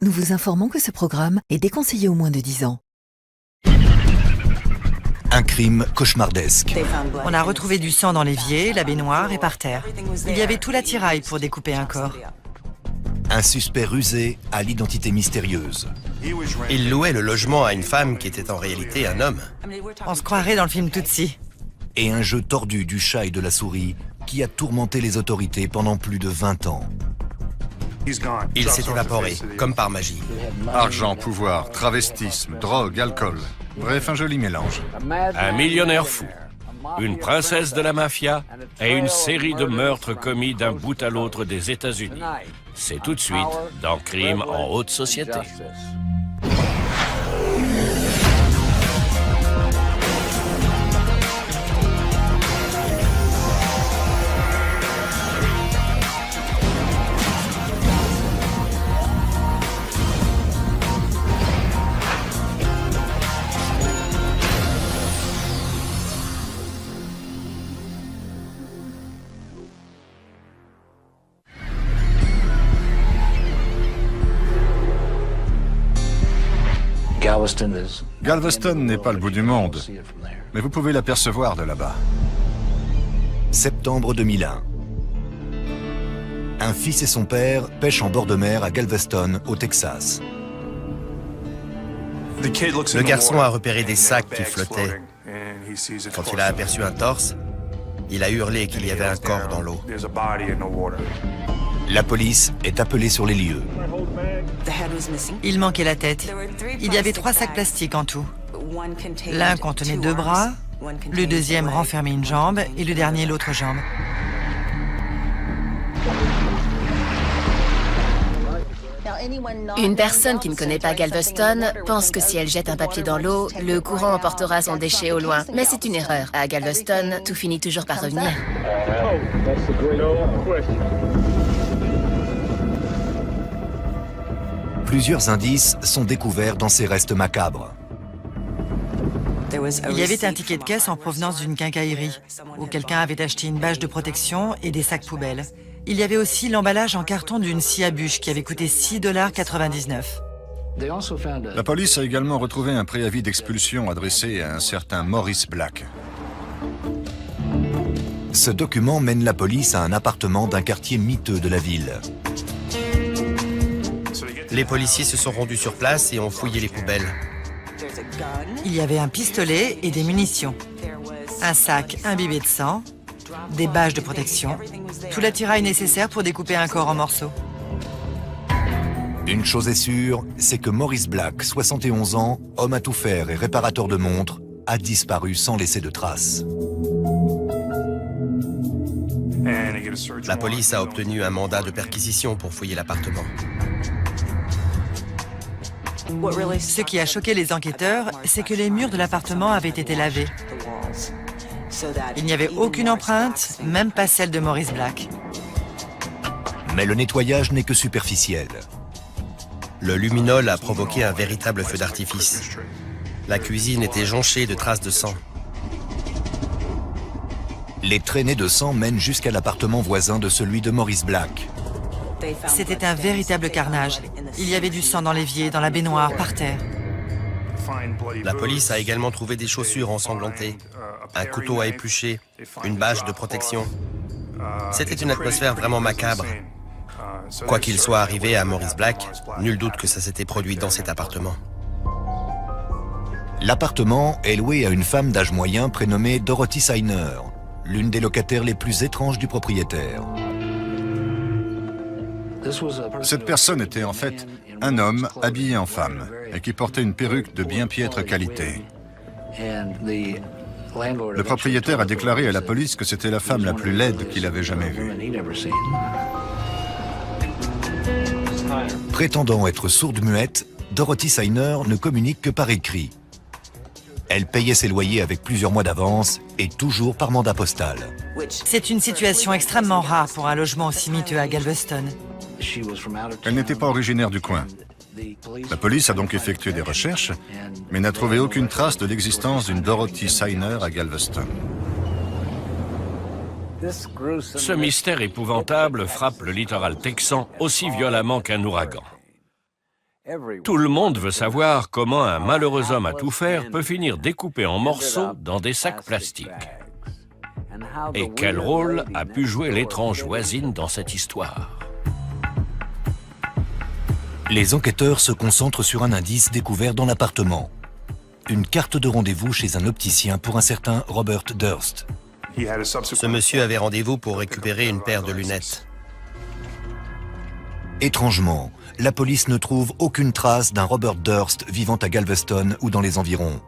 Nous vous informons que ce programme est déconseillé aux moins de 10 ans. Un crime cauchemardesque. On a retrouvé du sang dans l'évier, la baignoire et par terre. Il y avait tout l'attirail pour découper un corps. Un suspect rusé à l'identité mystérieuse. Il louait le logement à une femme qui était en réalité un homme. On se croirait dans le film Tootsie. Et un jeu tordu du chat et de la souris qui a tourmenté les autorités pendant plus de 20 ans. Il s'est évaporé, comme par magie. Argent, pouvoir, travestisme, drogue, alcool. Bref, un joli mélange. Un millionnaire fou, une princesse de la mafia et une série de meurtres commis d'un bout à l'autre des États-Unis. C'est tout de suite dans Crime en haute société. Galveston n'est pas le bout du monde, mais vous pouvez l'apercevoir de là-bas. Septembre 2001. Un fils et son père pêchent en bord de mer à Galveston, au Texas. Le garçon a repéré des sacs qui flottaient. Quand il a aperçu un torse, il a hurlé qu'il y avait un corps dans l'eau. La police est appelée sur les lieux. Il manquait la tête. Il y avait 3 sacs plastiques en tout. L'un contenait 2 bras, le deuxième renfermait une jambe et le dernier l'autre jambe. Une personne qui ne connaît pas Galveston pense que si elle jette un papier dans l'eau, le courant emportera son déchet au loin. Mais c'est une erreur. À Galveston, tout finit toujours par revenir. Plusieurs indices sont découverts dans ces restes macabres. Il y avait un ticket de caisse en provenance d'une quincaillerie, où quelqu'un avait acheté une bâche de protection et des sacs poubelles. Il y avait aussi l'emballage en carton d'une scie à bûche qui avait coûté $6,99. La police a également retrouvé un préavis d'expulsion adressé à un certain Maurice Black. Ce document mène la police à un appartement d'un quartier miteux de la ville. Les policiers se sont rendus sur place et ont fouillé les poubelles. Il y avait un pistolet et des munitions, un sac imbibé de sang, des bâches de protection, tout l'attirail nécessaire pour découper un corps en morceaux. Une chose est sûre, c'est que Maurice Black, 71 ans, homme à tout faire et réparateur de montres, a disparu sans laisser de traces. La police a obtenu un mandat de perquisition pour fouiller l'appartement. Ce qui a choqué les enquêteurs, c'est que les murs de l'appartement avaient été lavés. Il n'y avait aucune empreinte, même pas celle de Maurice Black. Mais le nettoyage n'est que superficiel. Le luminol a provoqué un véritable feu d'artifice. La cuisine était jonchée de traces de sang. Les traînées de sang mènent jusqu'à l'appartement voisin de celui de Maurice Black. C'était un véritable carnage. Il y avait du sang dans l'évier, dans la baignoire, par terre. La police a également trouvé des chaussures ensanglantées, un couteau à éplucher, une bâche de protection. C'était une atmosphère vraiment macabre. Quoi qu'il soit arrivé à Maurice Black, nul doute que ça s'était produit dans cet appartement. L'appartement est loué à une femme d'âge moyen prénommée Dorothy Signer, l'une des locataires les plus étranges du propriétaire. Cette personne était en fait un homme habillé en femme et qui portait une perruque de bien piètre qualité. Le propriétaire a déclaré à la police que c'était la femme la plus laide qu'il avait jamais vue. Prétendant être sourde-muette, Dorothy Signer ne communique que par écrit. Elle payait ses loyers avec plusieurs mois d'avance et toujours par mandat postal. C'est une situation extrêmement rare pour un logement aussi miteux à Galveston. Elle n'était pas originaire du coin. La police a donc effectué des recherches, mais n'a trouvé aucune trace de l'existence d'une Dorothy Signer à Galveston. Ce mystère épouvantable frappe le littoral texan aussi violemment qu'un ouragan. Tout le monde veut savoir comment un malheureux homme à tout faire peut finir découpé en morceaux dans des sacs plastiques. Et quel rôle a pu jouer l'étrange voisine dans cette histoire? Les enquêteurs se concentrent sur un indice découvert dans l'appartement. Une carte de rendez-vous chez un opticien pour un certain Robert Durst. Ce monsieur avait rendez-vous pour récupérer une paire de lunettes. Étrangement, la police ne trouve aucune trace d'un Robert Durst vivant à Galveston ou dans les environs.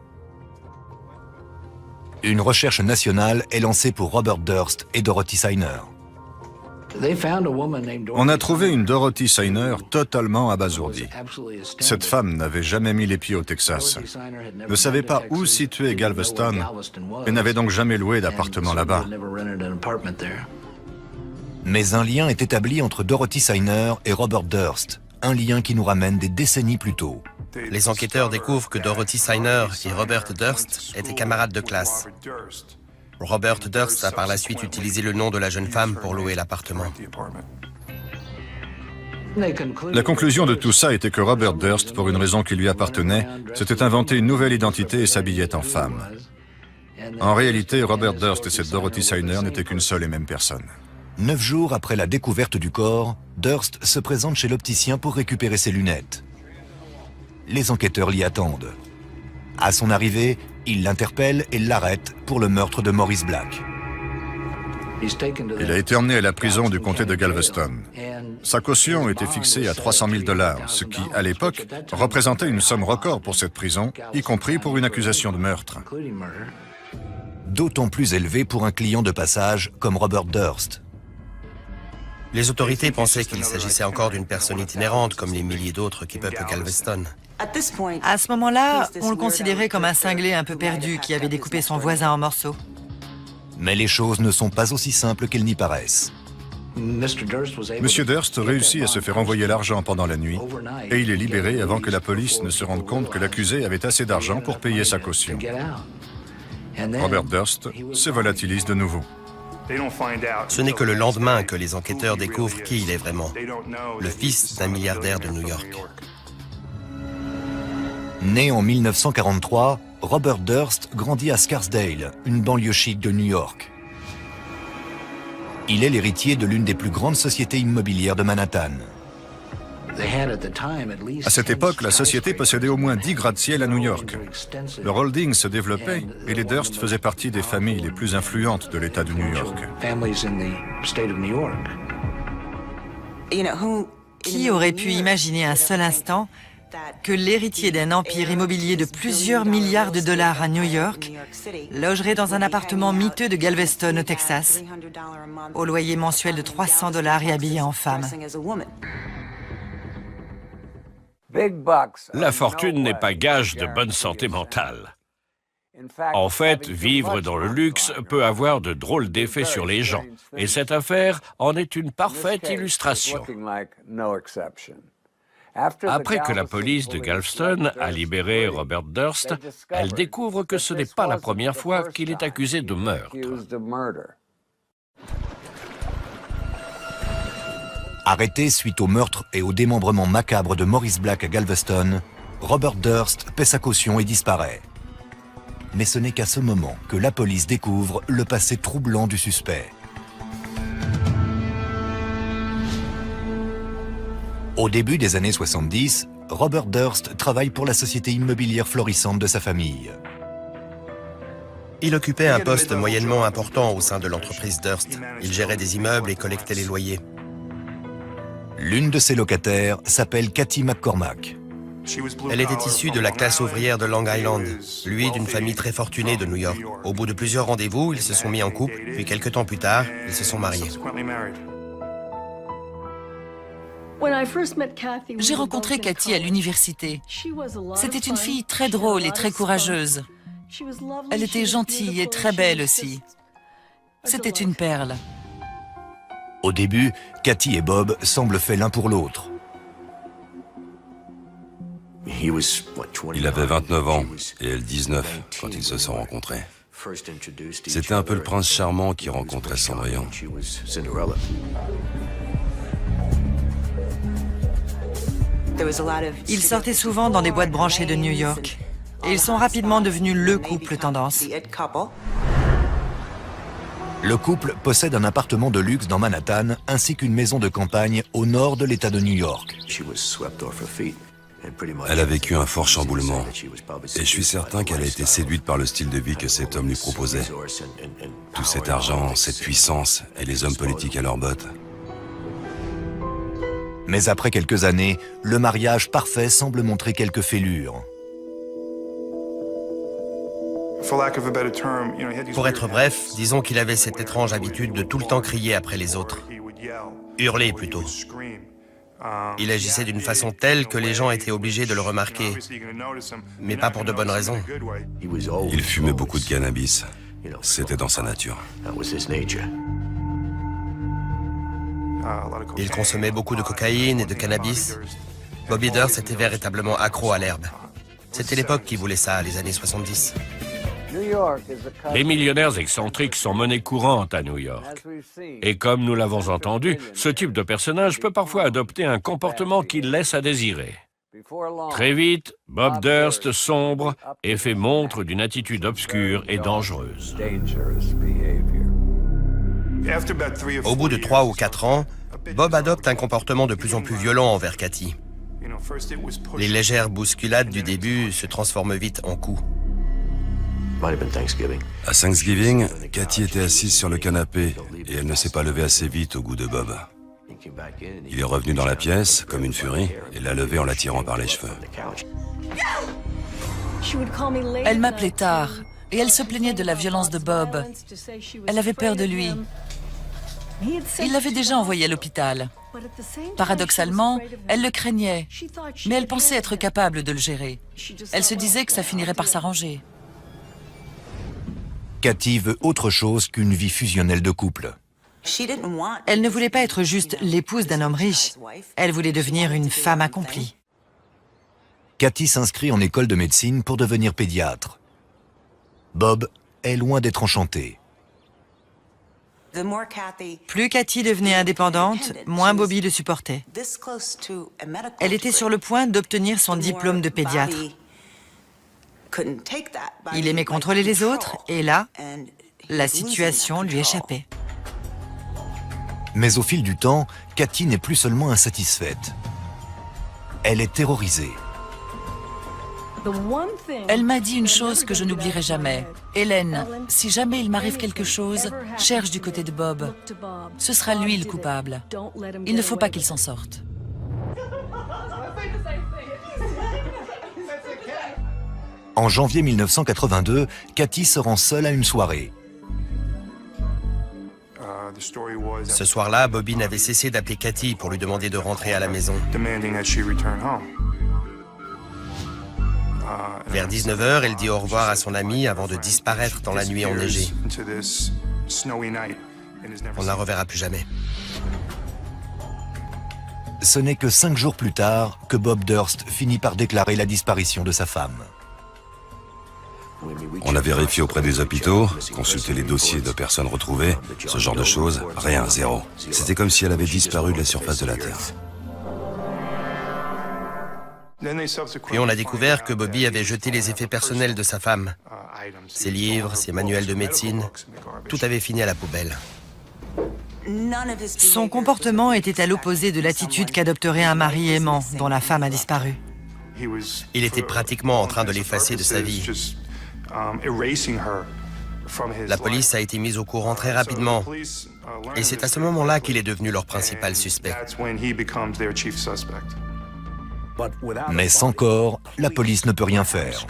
Une recherche nationale est lancée pour Robert Durst et Dorothy Signer. On a trouvé une Dorothy Signer totalement abasourdie. Cette femme n'avait jamais mis les pieds au Texas, ne savait pas où situer Galveston et n'avait donc jamais loué d'appartement là-bas. Mais un lien est établi entre Dorothy Signer et Robert Durst, un lien qui nous ramène des décennies plus tôt. Les enquêteurs découvrent que Dorothy Signer et Robert Durst étaient camarades de classe. Robert Durst a par la suite utilisé le nom de la jeune femme pour louer l'appartement. La conclusion de tout ça était que Robert Durst, pour une raison qui lui appartenait, s'était inventé une nouvelle identité et s'habillait en femme. En réalité, Robert Durst et cette Dorothy Signer n'étaient qu'une seule et même personne. 9 jours après la découverte du corps, Durst se présente chez l'opticien pour récupérer ses lunettes. Les enquêteurs l'y attendent. À son arrivée, ils l'interpellent et l'arrêtent pour le meurtre de Maurice Black. Il a été emmené à la prison du comté de Galveston. Sa caution était fixée à 300 000 $, ce qui, à l'époque, représentait une somme record pour cette prison, y compris pour une accusation de meurtre. D'autant plus élevé pour un client de passage comme Robert Durst. Les autorités pensaient qu'il s'agissait encore d'une personne itinérante, comme les milliers d'autres qui peuplent Galveston. À ce moment-là, on le considérait comme un cinglé un peu perdu qui avait découpé son voisin en morceaux. Mais les choses ne sont pas aussi simples qu'elles n'y paraissent. Monsieur Durst réussit à se faire envoyer l'argent pendant la nuit et il est libéré avant que la police ne se rende compte que l'accusé avait assez d'argent pour payer sa caution. Robert Durst se volatilise de nouveau. Ce n'est que le lendemain que les enquêteurs découvrent qui il est vraiment, le fils d'un milliardaire de New York. Né en 1943, Robert Durst grandit à Scarsdale, une banlieue chic de New York. Il est l'héritier de l'une des plus grandes sociétés immobilières de Manhattan. À cette époque, la société possédait au moins 10 gratte-ciel à New York. Leur holding se développait et les Durst faisaient partie des familles les plus influentes de l'État de New York. Qui aurait pu imaginer un seul instant que l'héritier d'un empire immobilier de plusieurs milliards de dollars à New York logerait dans un appartement miteux de Galveston au Texas, au loyer mensuel de 300 $ et habillé en femme. La fortune n'est pas gage de bonne santé mentale. En fait, vivre dans le luxe peut avoir de drôles d'effets sur les gens, et cette affaire en est une parfaite illustration. Après que la police de Galveston a libéré Robert Durst, elle découvre que ce n'est pas la première fois qu'il est accusé de meurtre. Arrêté suite au meurtre et au démembrement macabre de Maurice Black à Galveston, Robert Durst paie sa caution et disparaît. Mais ce n'est qu'à ce moment que la police découvre le passé troublant du suspect. Au début des années 70, Robert Durst travaille pour la société immobilière florissante de sa famille. Il occupait un poste moyennement important au sein de l'entreprise Durst. Il gérait des immeubles et collectait les loyers. L'une de ses locataires s'appelle Cathy McCormack. Elle était issue de la classe ouvrière de Long Island, lui d'une famille très fortunée de New York. Au bout de plusieurs rendez-vous, ils se sont mis en couple, puis quelques temps plus tard, ils se sont mariés. J'ai rencontré Cathy à l'université. C'était une fille très drôle et très courageuse. Elle était gentille et très belle aussi. C'était une perle. Au début, Cathy et Bob semblent faits l'un pour l'autre. Il avait 29 ans et elle 19 quand ils se sont rencontrés. C'était un peu le prince charmant qui rencontrait Cendrillon. Ils sortaient souvent dans des boîtes branchées de New York. Et ils sont rapidement devenus le couple tendance. Le couple possède un appartement de luxe dans Manhattan ainsi qu'une maison de campagne au nord de l'État de New York. Elle a vécu un fort chamboulement. Et je suis certain qu'elle a été séduite par le style de vie que cet homme lui proposait. Tout cet argent, cette puissance et les hommes politiques à leurs bottes. Mais après quelques années, le mariage parfait semble montrer quelques fêlures. Pour être bref, disons qu'il avait cette étrange habitude de tout le temps crier après les autres. Hurler plutôt. Il agissait d'une façon telle que les gens étaient obligés de le remarquer, mais pas pour de bonnes raisons. Il fumait beaucoup de cannabis. C'était dans sa nature. Il consommait beaucoup de cocaïne et de cannabis. Bobby Durst était véritablement accro à l'herbe. C'était l'époque qui voulait ça, les années 70. Les millionnaires excentriques sont monnaie courante à New York. Et comme nous l'avons entendu, ce type de personnage peut parfois adopter un comportement qui laisse à désirer. Très vite, Bob Durst sombre et fait montre d'une attitude obscure et dangereuse. Au bout de 3 ou 4 ans, Bob adopte un comportement de plus en plus violent envers Cathy. Les légères bousculades du début se transforment vite en coups. À Thanksgiving, Cathy était assise sur le canapé et elle ne s'est pas levée assez vite au goût de Bob. Il est revenu dans la pièce, comme une furie, et l'a levée en la tirant par les cheveux. Elle m'appelait tard et elle se plaignait de la violence de Bob. Elle avait peur de lui. Il l'avait déjà envoyé à l'hôpital. Paradoxalement, elle le craignait, mais elle pensait être capable de le gérer. Elle se disait que ça finirait par s'arranger. Cathy veut autre chose qu'une vie fusionnelle de couple. Elle ne voulait pas être juste l'épouse d'un homme riche. Elle voulait devenir une femme accomplie. Cathy s'inscrit en école de médecine pour devenir pédiatre. Bob est loin d'être enchanté. Plus Cathy devenait indépendante, moins Bobby le supportait. Elle était sur le point d'obtenir son diplôme de pédiatre. Il aimait contrôler les autres, et là, la situation lui échappait. Mais au fil du temps, Cathy n'est plus seulement insatisfaite. Elle est terrorisée. Elle m'a dit une chose que je n'oublierai jamais. Hélène, si jamais il m'arrive quelque chose, cherche du côté de Bob. Ce sera lui le coupable. Il ne faut pas qu'il s'en sorte. En janvier 1982, Cathy se rend seule à une soirée. Ce soir-là, Bobby n'avait cessé d'appeler Cathy pour lui demander de rentrer à la maison. Vers 19h, elle dit au revoir à son ami avant de disparaître dans la nuit enneigée. On ne la reverra plus jamais. Ce n'est que 5 jours plus tard que Bob Durst finit par déclarer la disparition de sa femme. On a vérifié auprès des hôpitaux, consulté les dossiers de personnes retrouvées, ce genre de choses, rien, zéro. C'était comme si elle avait disparu de la surface de la Terre. Puis on a découvert que Bobby avait jeté les effets personnels de sa femme. Ses livres, ses manuels de médecine, tout avait fini à la poubelle. Son comportement était à l'opposé de l'attitude qu'adopterait un mari aimant dont la femme a disparu. Il était pratiquement en train de l'effacer de sa vie. La police a été mise au courant très rapidement, et c'est à ce moment-là qu'il est devenu leur principal suspect. Mais sans corps, la police ne peut rien faire.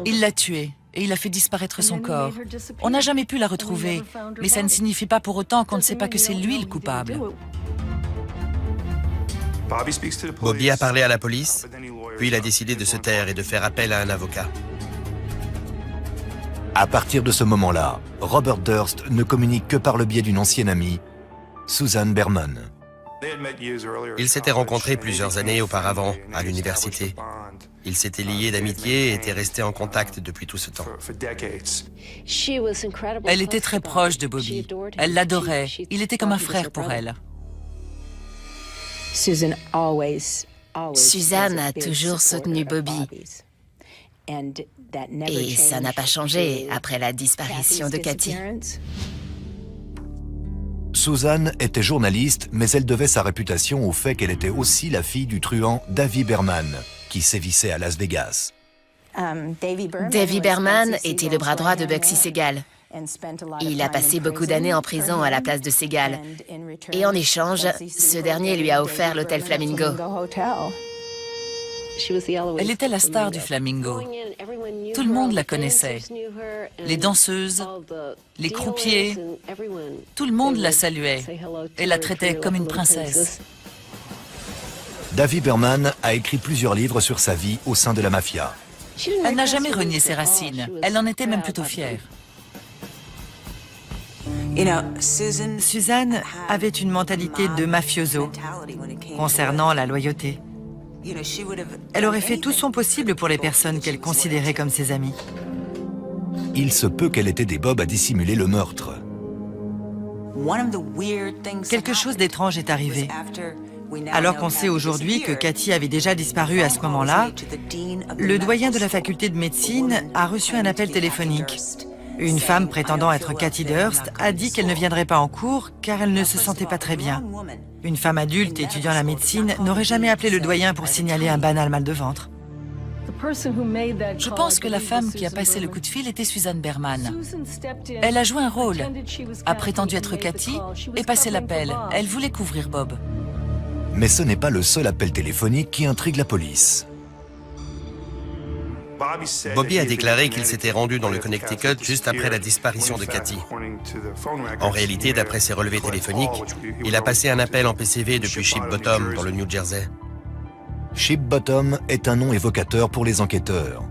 Il l'a tuée et il a fait disparaître son corps. On n'a jamais pu la retrouver, mais ça ne signifie pas pour autant qu'on ne sait pas que c'est lui le coupable. Bobby a parlé à la police, puis il a décidé de se taire et de faire appel à un avocat. À partir de ce moment-là, Robert Durst ne communique que par le biais d'une ancienne amie, Susan Berman. Ils s'étaient rencontrés plusieurs années auparavant à l'université. Ils s'étaient liés d'amitié et étaient restés en contact depuis tout ce temps. Elle était très proche de Bobby. Elle l'adorait. Il était comme un frère pour elle. Suzanne a toujours soutenu Bobby. Et ça n'a pas changé après la disparition de Cathy. Susan était journaliste, mais elle devait sa réputation au fait qu'elle était aussi la fille du truand Davy Berman, qui sévissait à Las Vegas. Davy Berman était le bras droit de Bugsy Siegel. Il a passé beaucoup d'années en prison à la place de Siegel. Et en échange, ce dernier lui a offert l'hôtel Flamingo. Elle était la star du Flamingo. Tout le monde la connaissait. Les danseuses, les croupiers, tout le monde la saluait et la traitait comme une princesse. Davy Berman a écrit plusieurs livres sur sa vie au sein de la mafia. Elle n'a jamais renié ses racines. Elle en était même plutôt fière. Suzanne avait une mentalité de mafioso concernant la loyauté. Elle aurait fait tout son possible pour les personnes qu'elle considérait comme ses amies. Il se peut qu'elle ait aidé Bob à dissimuler le meurtre. Quelque chose d'étrange est arrivé. Alors qu'on sait aujourd'hui que Cathy avait déjà disparu à ce moment-là, le doyen de la faculté de médecine a reçu un appel téléphonique. Une femme prétendant être Cathy Durst a dit qu'elle ne viendrait pas en cours car elle ne se sentait pas très bien. Une femme adulte étudiant la médecine n'aurait jamais appelé le doyen pour signaler un banal mal de ventre. Je pense que la femme qui a passé le coup de fil était Suzanne Berman. Elle a joué un rôle, a prétendu être Cathy et passé l'appel. Elle voulait couvrir Bob. Mais ce n'est pas le seul appel téléphonique qui intrigue la police. Bobby a déclaré qu'il s'était rendu dans le Connecticut juste après la disparition de Cathy. En réalité, d'après ses relevés téléphoniques, il a passé un appel en PCV depuis Ship Bottom, dans le New Jersey. Ship Bottom est un nom évocateur pour les enquêteurs.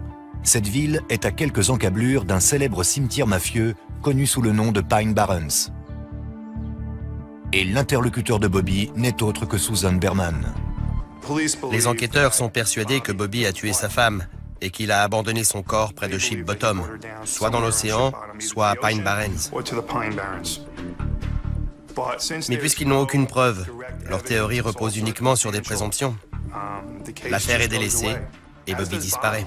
Cette ville est à quelques encablures d'un célèbre cimetière mafieux connu sous le nom de Pine Barrens. Et l'interlocuteur de Bobby n'est autre que Susan Berman. Les enquêteurs sont persuadés que Bobby a tué sa femme et qu'il a abandonné son corps près de Ship Bottom, soit dans l'océan, soit à Pine Barrens. Mais puisqu'ils n'ont aucune preuve, leur théorie repose uniquement sur des présomptions. L'affaire est délaissée et Bobby disparaît.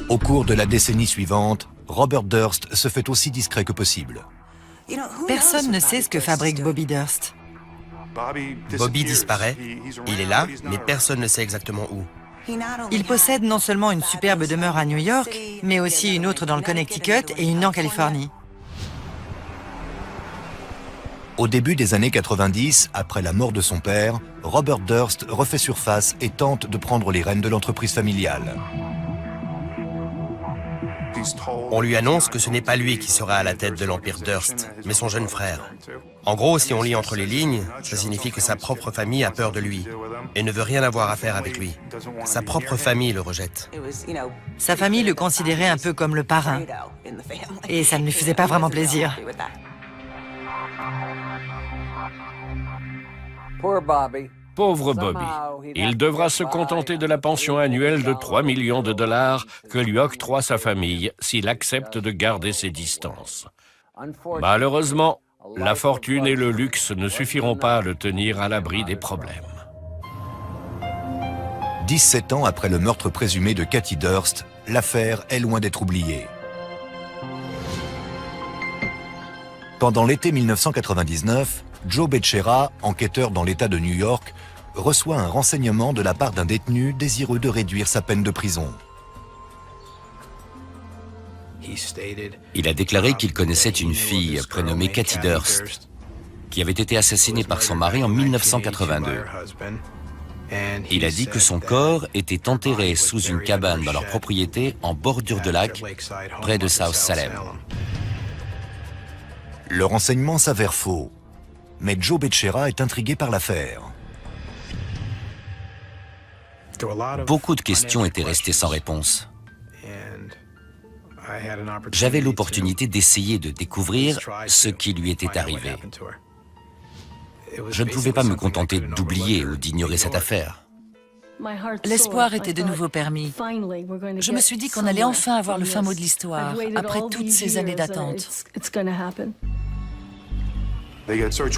Au cours de la décennie suivante, Robert Durst se fait aussi discret que possible. Personne ne sait ce que fabrique Bobby Durst. Bobby disparaît, il est là, mais personne ne sait exactement où. Il possède non seulement une superbe demeure à New York, mais aussi une autre dans le Connecticut et une en Californie. Au début des années 90, après la mort de son père, Robert Durst refait surface et tente de prendre les rênes de l'entreprise familiale. On lui annonce que ce n'est pas lui qui sera à la tête de l'Empire Durst, mais son jeune frère. En gros, si on lit entre les lignes, ça signifie que sa propre famille a peur de lui et ne veut rien avoir à faire avec lui. Sa propre famille le rejette. Sa famille le considérait un peu comme le parrain. Et ça ne lui faisait pas vraiment plaisir. Pauvre Bobby. Il devra se contenter de la pension annuelle de 3 millions de dollars que lui octroie sa famille s'il accepte de garder ses distances. Malheureusement, la fortune et le luxe ne suffiront pas à le tenir à l'abri des problèmes. 17 ans après le meurtre présumé de Cathy Durst, l'affaire est loin d'être oubliée. Pendant l'été 1999, Joe Becerra, enquêteur dans l'État de New York, reçoit un renseignement de la part d'un détenu désireux de réduire sa peine de prison. Il a déclaré qu'il connaissait une fille prénommée Cathy Durst, qui avait été assassinée par son mari en 1982. Il a dit que son corps était enterré sous une cabane dans leur propriété en bordure de lac, près de South Salem. Le renseignement s'avère faux, mais Joe Becerra est intrigué par l'affaire. Beaucoup de questions étaient restées sans réponse. J'avais l'opportunité d'essayer de découvrir ce qui lui était arrivé. Je ne pouvais pas me contenter d'oublier ou d'ignorer cette affaire. L'espoir était de nouveau permis. Je me suis dit qu'on allait enfin avoir le fin mot de l'histoire, après toutes ces années d'attente.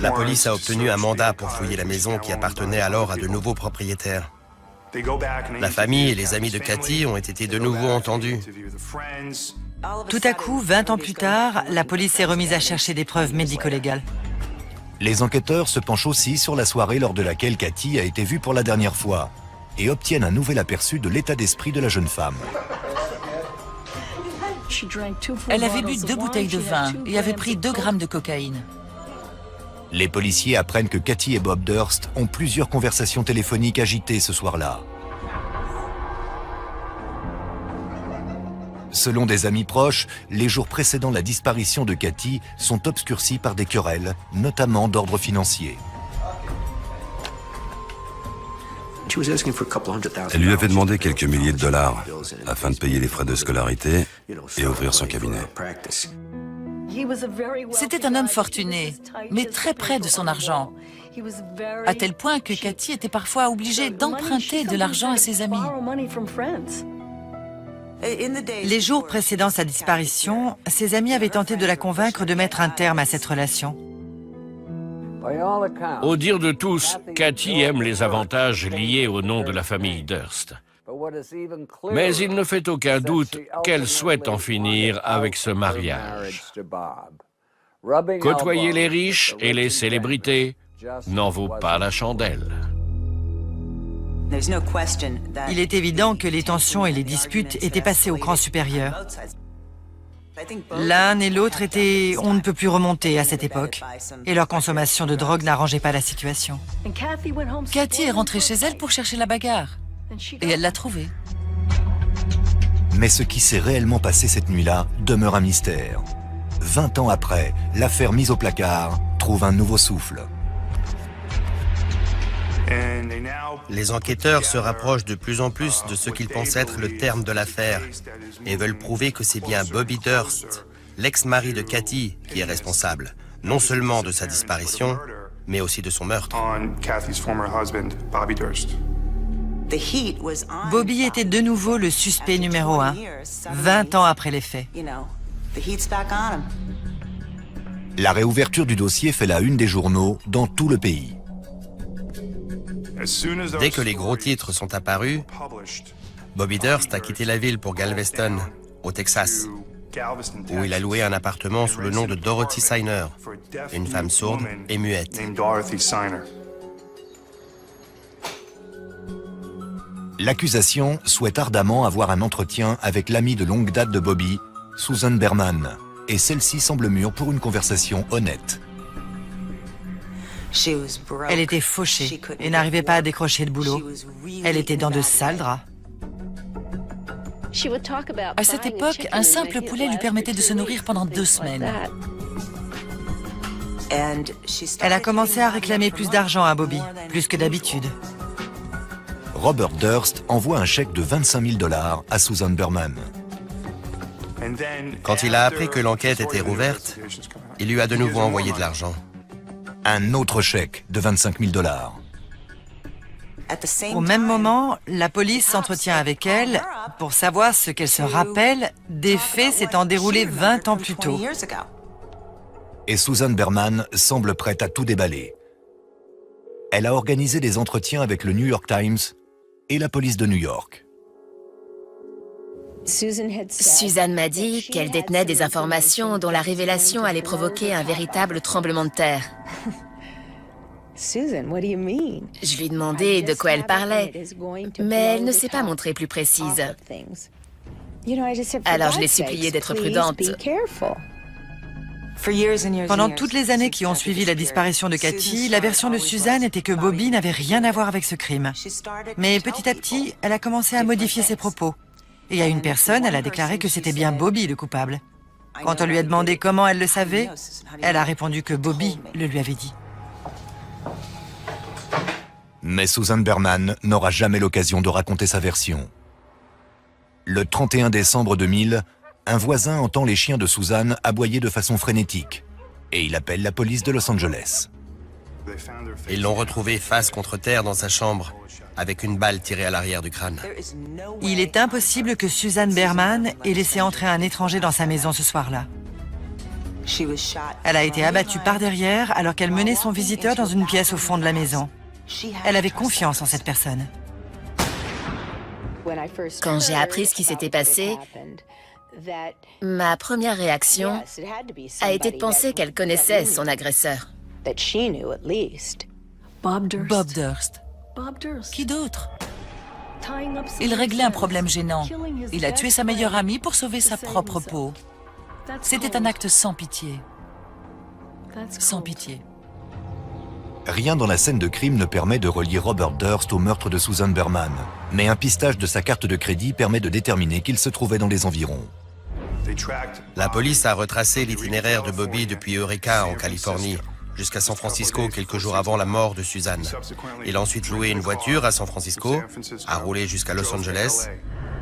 La police a obtenu un mandat pour fouiller la maison qui appartenait alors à de nouveaux propriétaires. La famille et les amis de Cathy ont été de nouveau entendus. Tout à coup, 20 ans plus tard, la police s'est remise à chercher des preuves médico-légales. Les enquêteurs se penchent aussi sur la soirée lors de laquelle Cathy a été vue pour la dernière fois et obtiennent un nouvel aperçu de l'état d'esprit de la jeune femme. Elle avait bu 2 bouteilles de vin et avait pris 2 grammes de cocaïne. Les policiers apprennent que Cathy et Bob Durst ont plusieurs conversations téléphoniques agitées ce soir-là. Selon des amis proches, les jours précédant la disparition de Cathy sont obscurcis par des querelles, notamment d'ordre financier. Elle lui avait demandé quelques milliers de dollars afin de payer les frais de scolarité et ouvrir son cabinet. C'était un homme fortuné, mais très près de son argent, à tel point que Cathy était parfois obligée d'emprunter de l'argent à ses amis. Les jours précédant sa disparition, ses amis avaient tenté de la convaincre de mettre un terme à cette relation. Au dire de tous, Cathy aime les avantages liés au nom de la famille Durst. Mais il ne fait aucun doute qu'elle souhaite en finir avec ce mariage. Côtoyer les riches et les célébrités n'en vaut pas la chandelle. Il est évident que les tensions et les disputes étaient passées au cran supérieur. L'un et l'autre étaient on ne peut plus remonter à cette époque, et leur consommation de drogue n'arrangeait pas la situation. Cathy est rentrée chez elle pour chercher la bagarre, et elle l'a trouvée. Mais ce qui s'est réellement passé cette nuit-là demeure un mystère. 20 ans après, l'affaire mise au placard trouve un nouveau souffle. Les enquêteurs se rapprochent de plus en plus de ce qu'ils pensent être le terme de l'affaire et veulent prouver que c'est bien Bobby Durst, l'ex-mari de Cathy, qui est responsable, non seulement de sa disparition, mais aussi de son meurtre. Bobby était de nouveau le suspect numéro 1, 20 ans après les faits. La réouverture du dossier fait la une des journaux dans tout le pays. Dès que les gros titres sont apparus, Bobby Durst a quitté la ville pour Galveston, au Texas, où il a loué un appartement sous le nom de Dorothy Signer, une femme sourde et muette. L'accusation souhaite ardemment avoir un entretien avec l'amie de longue date de Bobby, Susan Berman, et celle-ci semble mûre pour une conversation honnête. Elle était fauchée et n'arrivait pas à décrocher de boulot. Elle était dans de sales draps. À cette époque, un simple poulet lui permettait de se nourrir pendant 2 semaines. Elle a commencé à réclamer plus d'argent à Bobby, plus que d'habitude. Robert Durst envoie un chèque de 25 000 $ à Susan Berman. Quand il a appris que l'enquête était rouverte, il lui a de nouveau envoyé de l'argent. Un autre chèque de 25 000 $. Au même moment, la police s'entretient avec elle pour savoir ce qu'elle se rappelle des faits s'étant déroulés 20 ans plus tôt. Et Susan Berman semble prête à tout déballer. Elle a organisé des entretiens avec le New York Times et la police de New York. Susan m'a dit qu'elle détenait des informations dont la révélation allait provoquer un véritable tremblement de terre. Je lui ai demandé de quoi elle parlait, mais elle ne s'est pas montrée plus précise. Alors je l'ai suppliée d'être prudente. Pendant toutes les années qui ont suivi la disparition de Cathy, la version de Susan était que Bobby n'avait rien à voir avec ce crime. Mais petit à petit, elle a commencé à modifier ses propos. Et à une personne, elle a déclaré que c'était bien Bobby le coupable. Quand on lui a demandé comment elle le savait, elle a répondu que Bobby le lui avait dit. Mais Susan Berman n'aura jamais l'occasion de raconter sa version. Le 31 décembre 2000, un voisin entend les chiens de Susan aboyer de façon frénétique et il appelle la police de Los Angeles. Ils l'ont retrouvée face contre terre dans sa chambre, avec une balle tirée à l'arrière du crâne. Il est impossible que Susan Berman ait laissé entrer un étranger dans sa maison ce soir-là. Elle a été abattue par derrière alors qu'elle menait son visiteur dans une pièce au fond de la maison. Elle avait confiance en cette personne. Quand j'ai appris ce qui s's'était passé, ma première réaction a été de penser qu'elle connaissait son agresseur. Bob Durst. Qui d'autre? Il réglait un problème gênant. Il a tué sa meilleure amie pour sauver sa propre peau. C'était un acte sans pitié. Sans pitié. Rien dans la scène de crime ne permet de relier Robert Durst au meurtre de Susan Berman, mais un pistage de sa carte de crédit permet de déterminer qu'il se trouvait dans les environs. La police a retracé l'itinéraire de Bobby depuis Eureka, en Californie, jusqu'à San Francisco quelques jours avant la mort de Susan. Il a ensuite loué une voiture à San Francisco, a roulé jusqu'à Los Angeles,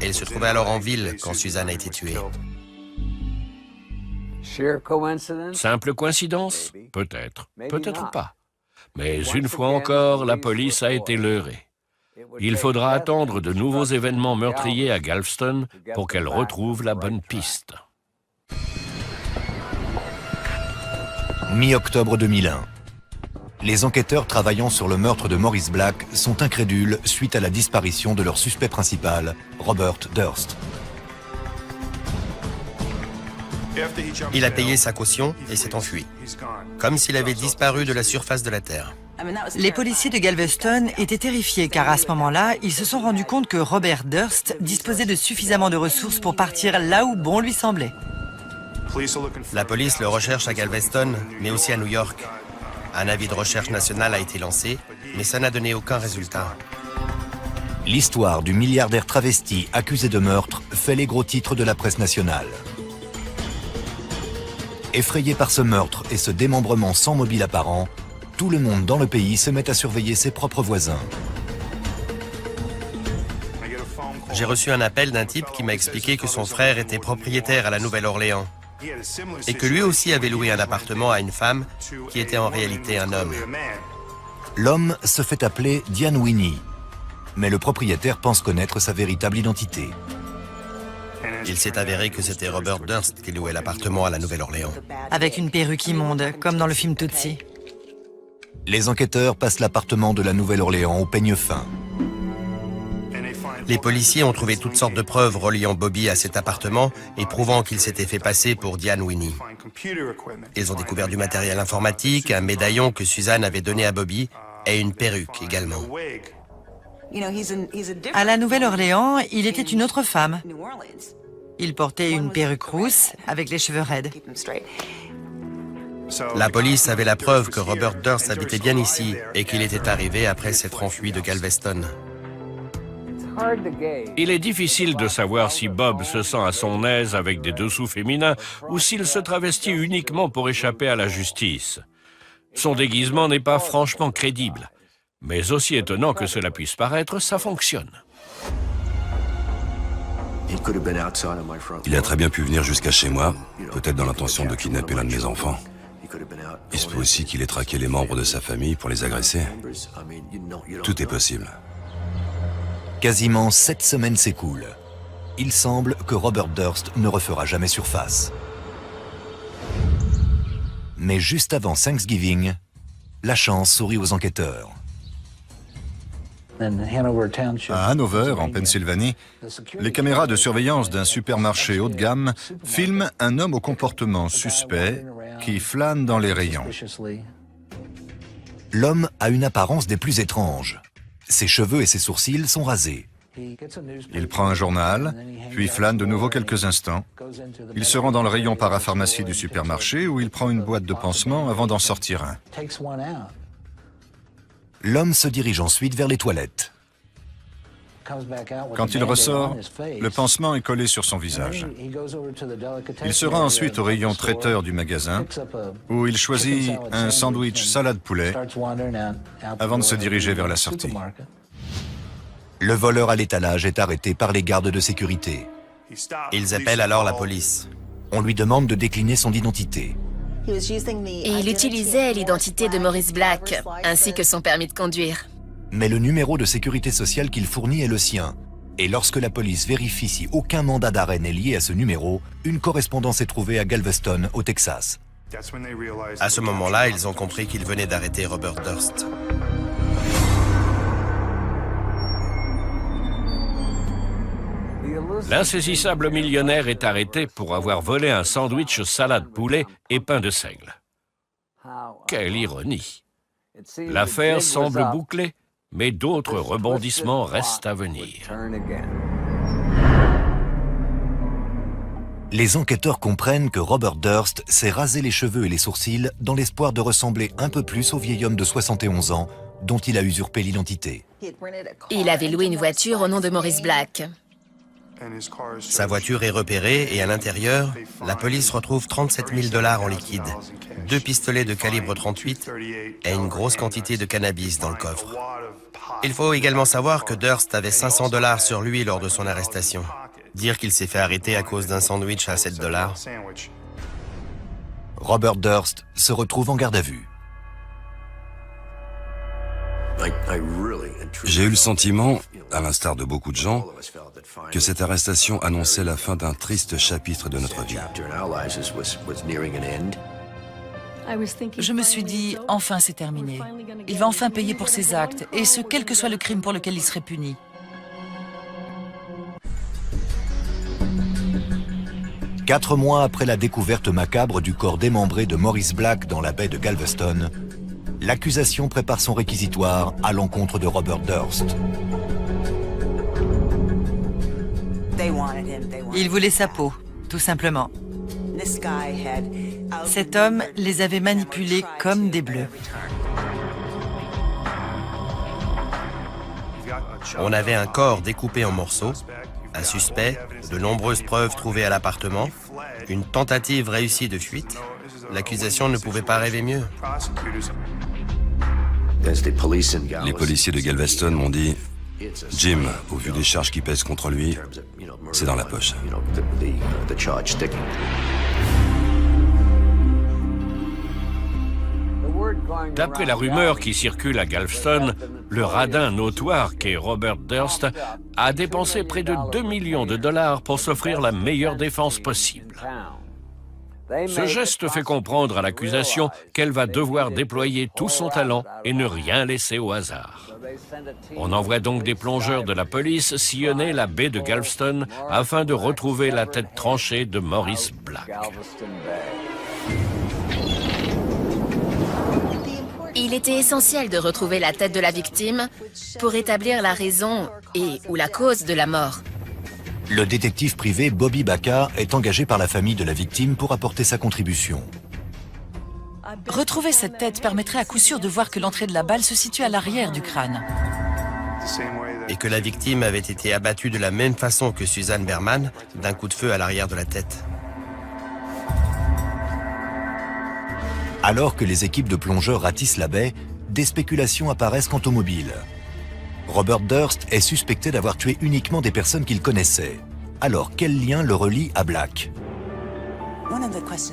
et il se trouvait alors en ville quand Susan a été tuée. Simple coïncidence? Peut-être, peut-être pas. Mais une fois encore, la police a été leurrée. Il faudra attendre de nouveaux événements meurtriers à Galveston pour qu'elle retrouve la bonne piste. Mi-octobre 2001. Les enquêteurs travaillant sur le meurtre de Maurice Black sont incrédules suite à la disparition de leur suspect principal, Robert Durst. Il a payé sa caution et s'est enfui, comme s'il avait disparu de la surface de la Terre. Les policiers de Galveston étaient terrifiés car à ce moment-là, ils se sont rendus compte que Robert Durst disposait de suffisamment de ressources pour partir là où bon lui semblait. La police le recherche à Galveston, mais aussi à New York. Un avis de recherche national a été lancé, mais ça n'a donné aucun résultat. L'histoire du milliardaire travesti accusé de meurtre fait les gros titres de la presse nationale. Effrayé par ce meurtre et ce démembrement sans mobile apparent, tout le monde dans le pays se met à surveiller ses propres voisins. J'ai reçu un appel d'un type qui m'a expliqué que son frère était propriétaire à la Nouvelle-Orléans et que lui aussi avait loué un appartement à une femme qui était en réalité un homme. L'homme se fait appeler Diane Winnie, mais le propriétaire pense connaître sa véritable identité. Il s'est avéré que c'était Robert Durst qui louait l'appartement à la Nouvelle-Orléans. Avec une perruque immonde, comme dans le film Tootsie. Les enquêteurs passent l'appartement de la Nouvelle-Orléans au peigne fin. Les policiers ont trouvé toutes sortes de preuves reliant Bobby à cet appartement et prouvant qu'il s'était fait passer pour Diane Winnie. Ils ont découvert du matériel informatique, un médaillon que Susan avait donné à Bobby et une perruque également. À la Nouvelle-Orléans, il était une autre femme. Il portait une perruque rousse avec les cheveux raides. La police avait la preuve que Robert Durst habitait bien ici et qu'il était arrivé après s'être enfui de Galveston. Il est difficile de savoir si Bob se sent à son aise avec des dessous féminins ou s'il se travestit uniquement pour échapper à la justice. Son déguisement n'est pas franchement crédible. Mais aussi étonnant que cela puisse paraître, ça fonctionne. Il a très bien pu venir jusqu'à chez moi, peut-être dans l'intention de kidnapper l'un de mes enfants. Il se peut aussi qu'il ait traqué les membres de sa famille pour les agresser. Tout est possible. Quasiment 7 semaines s'écoulent. Il semble que Robert Durst ne refera jamais surface. Mais juste avant Thanksgiving, la chance sourit aux enquêteurs. À Hanover, en Pennsylvanie, les caméras de surveillance d'un supermarché haut de gamme filment un homme au comportement suspect qui flâne dans les rayons. L'homme a une apparence des plus étranges. Ses cheveux et ses sourcils sont rasés. Il prend un journal, puis flâne de nouveau quelques instants. Il se rend dans le rayon parapharmacie du supermarché où il prend une boîte de pansements avant d'en sortir un. L'homme se dirige ensuite vers les toilettes. Quand il ressort, le pansement est collé sur son visage. Il se rend ensuite au rayon traiteur du magasin, où il choisit un sandwich salade poulet avant de se diriger vers la sortie. Le voleur à l'étalage est arrêté par les gardes de sécurité. Ils appellent alors la police. On lui demande de décliner son identité. Et il utilisait l'identité de Maurice Black, ainsi que son permis de conduire. Mais le numéro de sécurité sociale qu'il fournit est le sien. Et lorsque la police vérifie si aucun mandat d'arrêt n'est lié à ce numéro, une correspondance est trouvée à Galveston, au Texas. À ce moment-là, ils ont compris qu'ils venaient d'arrêter Robert Durst. L'insaisissable millionnaire est arrêté pour avoir volé un sandwich salade poulet et pain de seigle. Quelle ironie! L'affaire semble bouclée, mais d'autres rebondissements restent à venir. Les enquêteurs comprennent que Robert Durst s'est rasé les cheveux et les sourcils dans l'espoir de ressembler un peu plus au vieil homme de 71 ans dont il a usurpé l'identité. Il avait loué une voiture au nom de Maurice Black. Sa voiture est repérée et à l'intérieur, la police retrouve 37 000 $ en liquide, 2 pistolets de calibre 38 et une grosse quantité de cannabis dans le coffre. Il faut également savoir que Durst avait 500 $ sur lui lors de son arrestation. Dire qu'il s'est fait arrêter à cause d'un sandwich à 7 $. Robert Durst se retrouve en garde à vue. J'ai eu le sentiment, à l'instar de beaucoup de gens, que cette arrestation annonçait la fin d'un triste chapitre de notre vie. Je me suis dit, enfin c'est terminé. Il va enfin payer pour ses actes, et ce, quel que soit le crime pour lequel il serait puni. Quatre mois après la découverte macabre du corps démembré de Maurice Black dans la baie de Galveston, l'accusation prépare son réquisitoire à l'encontre de Robert Durst. Ils voulaient sa peau, tout simplement. Cet homme les avait manipulés comme des bleus. On avait un corps découpé en morceaux, un suspect, de nombreuses preuves trouvées à l'appartement, une tentative réussie de fuite. L'accusation ne pouvait pas rêver mieux. Les policiers de Galveston m'ont dit « Jim, au vu des charges qui pèsent contre lui, c'est dans la poche. » D'après la rumeur qui circule à Galveston, le radin notoire qu'est Robert Durst a dépensé près de 2 millions de $ pour s'offrir la meilleure défense possible. Ce geste fait comprendre à l'accusation qu'elle va devoir déployer tout son talent et ne rien laisser au hasard. On envoie donc des plongeurs de la police sillonner la baie de Galveston afin de retrouver la tête tranchée de Maurice Black. Il était essentiel de retrouver la tête de la victime pour établir la raison ou la cause de la mort. Le détective privé Bobby Baca est engagé par la famille de la victime pour apporter sa contribution. Retrouver cette tête permettrait à coup sûr de voir que l'entrée de la balle se situe à l'arrière du crâne. Et que la victime avait été abattue de la même façon que Suzanne Berman, d'un coup de feu à l'arrière de la tête. Alors que les équipes de plongeurs ratissent la baie, des spéculations apparaissent quant au mobile. Robert Durst est suspecté d'avoir tué uniquement des personnes qu'il connaissait. Alors, quel lien le relie à Black?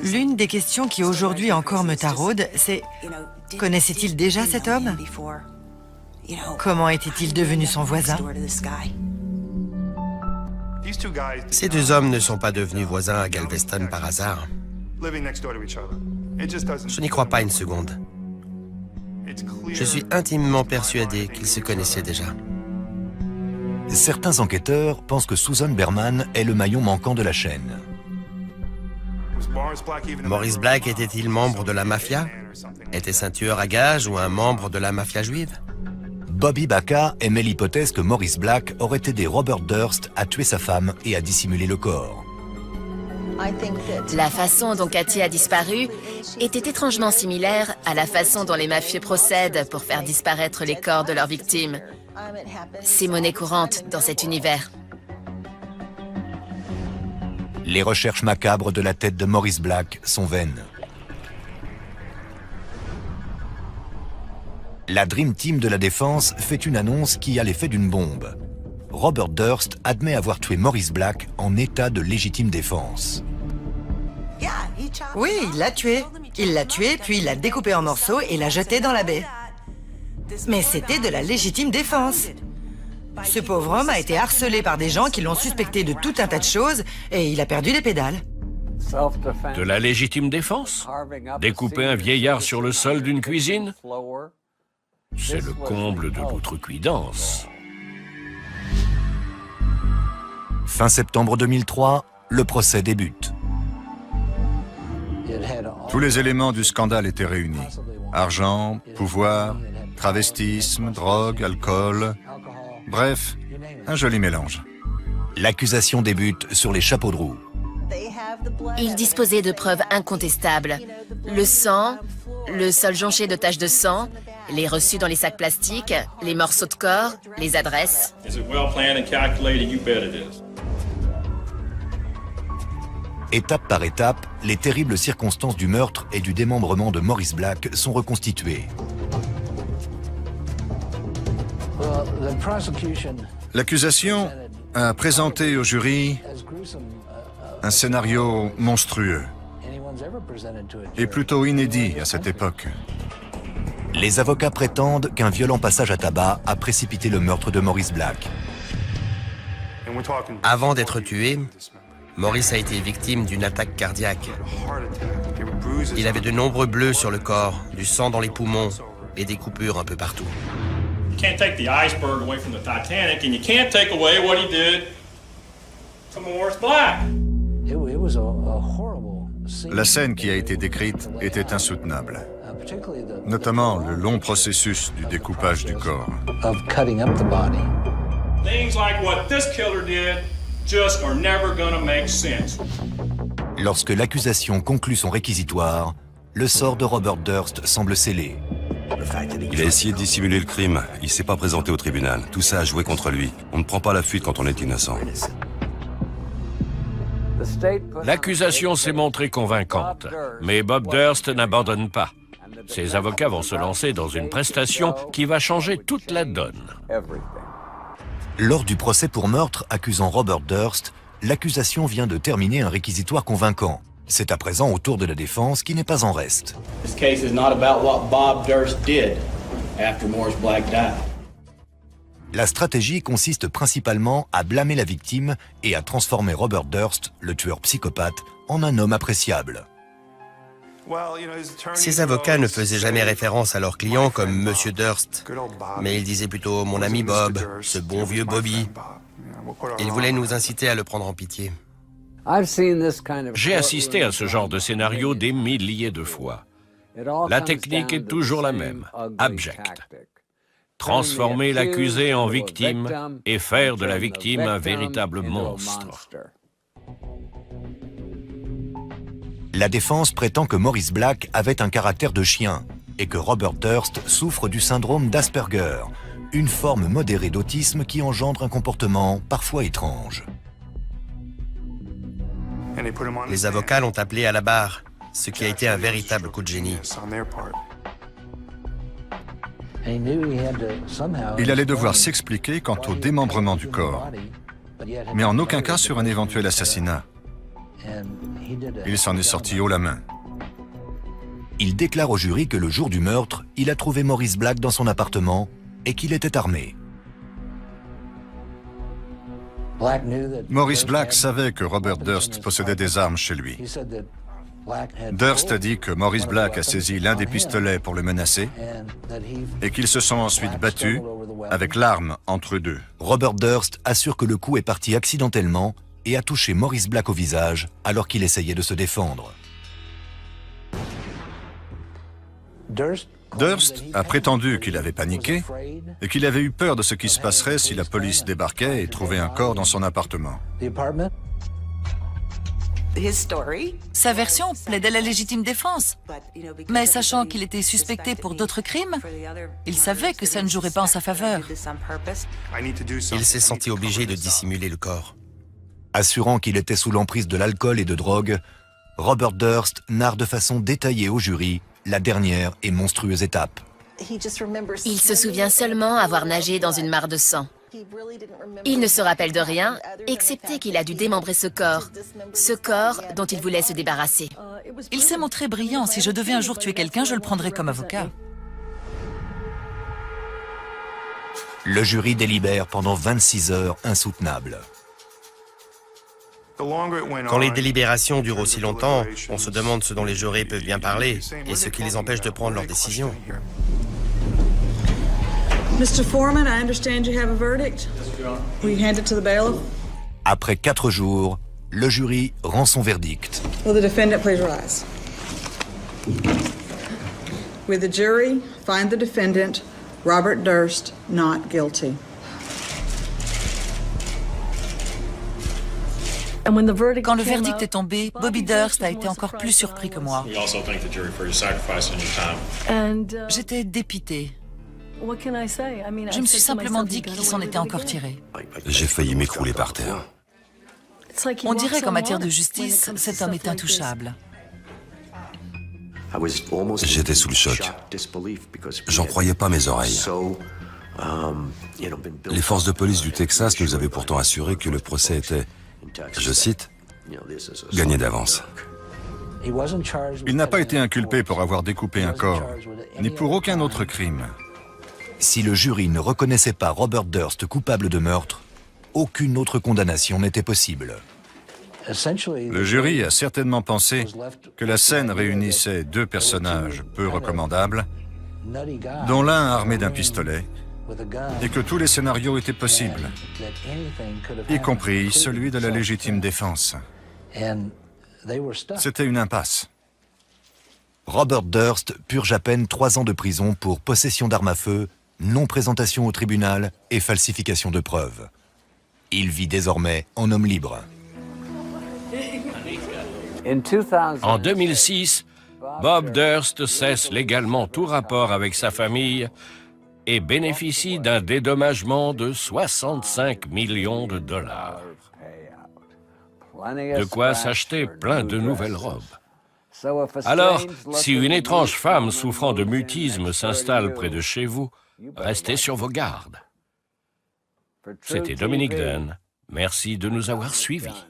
L'une des questions qui aujourd'hui encore me taraude, c'est « Connaissait-il déjà cet homme? Comment était-il devenu son voisin ?» Ces deux hommes ne sont pas devenus voisins à Galveston par hasard. Je n'y crois pas une seconde. Je suis intimement persuadé qu'ils se connaissaient déjà. Certains enquêteurs pensent que Susan Berman est le maillon manquant de la chaîne. Maurice Black était-il membre de la mafia? Était-ce un tueur à gages ou un membre de la mafia juive? Bobby Baca émet l'hypothèse que Maurice Black aurait aidé Robert Durst à tuer sa femme et à dissimuler le corps. La façon dont Cathy a disparu était étrangement similaire à la façon dont les mafieux procèdent pour faire disparaître les corps de leurs victimes. C'est monnaie courante dans cet univers. Les recherches macabres de la tête de Maurice Black sont vaines. La Dream Team de la Défense fait une annonce qui a l'effet d'une bombe. Robert Durst admet avoir tué Maurice Black en état de légitime défense. Oui, il l'a tué. Il l'a tué, puis il l'a découpé en morceaux et l'a jeté dans la baie. Mais c'était de la légitime défense. Ce pauvre homme a été harcelé par des gens qui l'ont suspecté de tout un tas de choses et il a perdu les pédales. De la légitime défense? Découper un vieillard sur le sol d'une cuisine? C'est le comble de l'outrecuidance. Fin septembre 2003, le procès débute. Tous les éléments du scandale étaient réunis. Argent, pouvoir, travestisme, drogue, alcool. Bref, un joli mélange. L'accusation débute sur les chapeaux de roue. Il disposait de preuves incontestables. Le sang, le sol jonché de taches de sang, les reçus dans les sacs plastiques, les morceaux de corps, les adresses. Étape par étape, les terribles circonstances du meurtre et du démembrement de Maurice Black sont reconstituées. L'accusation a présenté au jury un scénario monstrueux et plutôt inédit à cette époque. Les avocats prétendent qu'un violent passage à tabac a précipité le meurtre de Maurice Black. Avant d'être tué, Maurice a été victime d'une attaque cardiaque. Il avait de nombreux bleus sur le corps, du sang dans les poumons et des coupures un peu partout. You can't take the iceberg away from the Titanic, and you can't take away what he did to Maurice Black. La scène qui a été décrite était insoutenable, notamment le long processus du découpage du corps. Things like what this killer did just are never gonna make sense. Lorsque l'accusation conclut son réquisitoire, le sort de Robert Durst semble scellé. Il a essayé de dissimuler le crime. Il s'est pas présenté au tribunal. Tout ça a joué contre lui. On ne prend pas la fuite quand on est innocent. L'accusation s'est montrée convaincante, mais Bob Durst n'abandonne pas. Ses avocats vont se lancer dans une prestation qui va changer toute la donne. Lors du procès pour meurtre accusant Robert Durst, l'accusation vient de terminer un réquisitoire convaincant. C'est à présent au tour de la défense qui n'est pas en reste. This case is not about what Bob Durst did after Maurice Black died. La stratégie consiste principalement à blâmer la victime et à transformer Robert Durst, le tueur psychopathe, en un homme appréciable. Ses avocats ne faisaient jamais référence à leurs clients comme Monsieur Durst, mais ils disaient plutôt « mon ami Bob, ce bon vieux Bobby ». Ils voulaient nous inciter à le prendre en pitié. J'ai assisté à ce genre de scénario des milliers de fois. La technique est toujours la même, abjecte. Transformer l'accusé en victime et faire de la victime un véritable monstre. La défense prétend que Maurice Black avait un caractère de chien et que Robert Durst souffre du syndrome d'Asperger, une forme modérée d'autisme qui engendre un comportement parfois étrange. Les avocats l'ont appelé à la barre, ce qui a été un véritable coup de génie. Il allait devoir s'expliquer quant au démembrement du corps, mais en aucun cas sur un éventuel assassinat. Il s'en est sorti haut la main. Il déclare au jury que le jour du meurtre, il a trouvé Maurice Black dans son appartement et qu'il était armé. Maurice Black savait que Robert Durst possédait des armes chez lui. Durst a dit que Maurice Black a saisi l'un des pistolets pour le menacer et qu'ils se sont ensuite battus avec l'arme entre eux deux. Robert Durst assure que le coup est parti accidentellement et a touché Maurice Black au visage alors qu'il essayait de se défendre. Durst a prétendu qu'il avait paniqué et qu'il avait eu peur de ce qui se passerait si la police débarquait et trouvait un corps dans son appartement. Sa version plaidait la légitime défense. Mais sachant qu'il était suspecté pour d'autres crimes, il savait que ça ne jouerait pas en sa faveur. Il s'est senti obligé de dissimuler le corps. Assurant qu'il était sous l'emprise de l'alcool et de drogue, Robert Durst narre de façon détaillée au jury la dernière et monstrueuse étape. Il se souvient seulement avoir nagé dans une mare de sang. Il ne se rappelle de rien, excepté qu'il a dû démembrer ce corps dont il voulait se débarrasser. Il s'est montré brillant. Si je devais un jour tuer quelqu'un, je le prendrais comme avocat. Le jury délibère pendant 26 heures insoutenables. Quand les délibérations durent aussi longtemps, on se demande ce dont les jurés peuvent bien parler et ce qui les empêche de prendre leurs décisions. Mr. Foreman, I understand you have a verdict. Will you hand it to the bailiff? Après 4 jours, le jury rend son verdict. Will the defendant please rise? Will the jury find the defendant, Robert Durst, not guilty? Quand le verdict est tombé, Bobby Durst a été encore plus surpris que moi. J'étais dépitée. Je me suis simplement dit qu'il s'en était encore tiré. J'ai failli m'écrouler par terre. On dirait qu'en matière de justice, cet homme est intouchable. J'étais sous le choc. J'en croyais pas mes oreilles. Les forces de police du Texas nous avaient pourtant assuré que le procès était, je cite, gagné d'avance. Il n'a pas été inculpé pour avoir découpé un corps, ni pour aucun autre crime. Si le jury ne reconnaissait pas Robert Durst coupable de meurtre, aucune autre condamnation n'était possible. Le jury a certainement pensé que la scène réunissait 2 personnages peu recommandables, dont l'un armé d'un pistolet, et que tous les scénarios étaient possibles, y compris celui de la légitime défense. C'était une impasse. Robert Durst purge à peine 3 ans de prison pour possession d'armes à feu, non-présentation au tribunal et falsification de preuves. Il vit désormais en homme libre. En 2006, Bob Durst cesse légalement tout rapport avec sa famille et bénéficie d'un dédommagement de 65 millions de dollars. De quoi s'acheter plein de nouvelles robes. Alors, si une étrange femme souffrant de mutisme s'installe près de chez vous, restez sur vos gardes. C'était Dominique Dunn. Merci de nous avoir suivis.